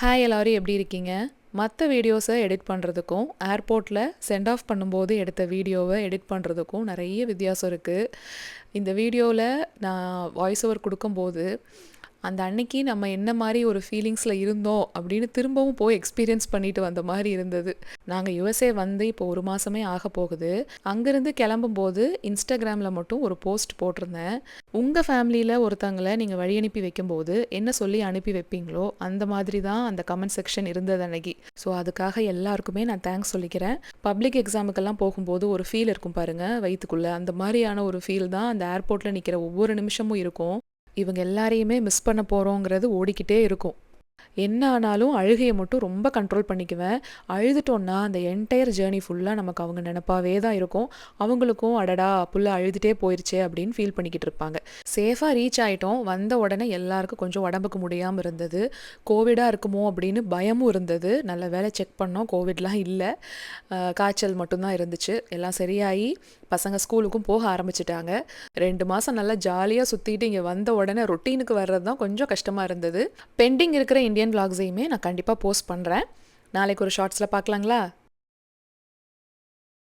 Hi எல்லாரும் எப்படி இருக்கீங்க? மற்ற வீடியோஸை எடிட் பண்ணுறதுக்கும் ஏர்போர்ட்டில் சென்ட் ஆஃப் பண்ணும்போது எடுத்த வீடியோவை எடிட் பண்ணுறதுக்கும் நிறைய வித்தியாசம் இருக்குது. இந்த வீடியோவில் நான் வாய்ஸ் ஓவர் கொடுக்கும்போது அந்த அன்னைக்கு நம்ம என்ன மாதிரி ஒரு ஃபீலிங்ஸில் இருந்தோம் அப்படின்னு திரும்பவும் போய் எக்ஸ்பீரியன்ஸ் பண்ணிட்டு வந்த மாதிரி இருந்தது. நாங்கள் யுஎஸ்ஏ வந்து இப்போ 1 மாதமே ஆக போகுது. அங்கேருந்து கிளம்பும்போது இன்ஸ்டாகிராமில் மட்டும் ஒரு போஸ்ட் போட்டிருந்தேன். உங்கள் ஃபேமிலியில் ஒருத்தங்களை நீங்கள் வழி அனுப்பி வைக்கும்போது என்ன சொல்லி அனுப்பி வைப்பீங்களோ அந்த மாதிரி தான் அந்த கமெண்ட் செக்ஷன் இருந்தது அன்னைக்கு. ஸோ அதுக்காக எல்லாருக்குமே நான் தேங்க்ஸ் சொல்லிக்கிறேன். பப்ளிக் எக்ஸாமுக்கெல்லாம் போகும்போது ஒரு ஃபீல் இருக்கும் பாருங்கள் வயிற்றுக்குள்ளே, அந்த மாதிரியான ஒரு ஃபீல் தான் அந்த ஏர்போர்ட்டில் நிற்கிற ஒவ்வொரு நிமிஷமும் இருக்கும். இவங்க எல்லாரையுமே மிஸ் பண்ண போகிறோங்கிறது ஓடிக்கிட்டே இருக்கும். என்ன ஆனாலும் அழுகையை மட்டும் ரொம்ப கண்ட்ரோல் பண்ணிக்குவேன். அழுதுட்டோன்னா அந்த என்டையர் ஜேர்னி ஃபுல்லாக நமக்கு அவங்க நினப்பாவே தான் இருக்கும். அவங்களுக்கும் அடடா புள்ள அழுதுகிட்டே போயிடுச்சே அப்படின்னு ஃபீல் பண்ணிக்கிட்டு இருப்பாங்க. சேஃபாக ரீச் ஆகிட்டோம். வந்த உடனே எல்லாருக்கும் கொஞ்சம் உடம்புக்கு முடியாமல் இருந்தது. கோவிடாக இருக்குமோ அப்படின்னு பயமும் இருந்தது. நல்ல வேலை செக் பண்ணோம், கோவிட்லாம் இல்லை. காய்ச்சல் மட்டும்தான் இருந்துச்சு. எல்லாம் சரியாகி பசங்க ஸ்கூலுக்கும் போக ஆரம்பிச்சிட்டாங்க. 2 மாதம் நல்லா ஜாலியாக சுற்றிட்டு இங்கே வந்த உடனே ரொட்டீனுக்கு வர்றது தான் கொஞ்சம் கஷ்டமாக இருந்தது. பெண்டிங் இருக்கிற இந்தியன் vlogsஐயுமே நான் கண்டிப்பாக போஸ்ட் பண்ணுறேன். நாளைக்கு ஒரு ஷார்ட்ஸில் பார்க்கலாங்களா?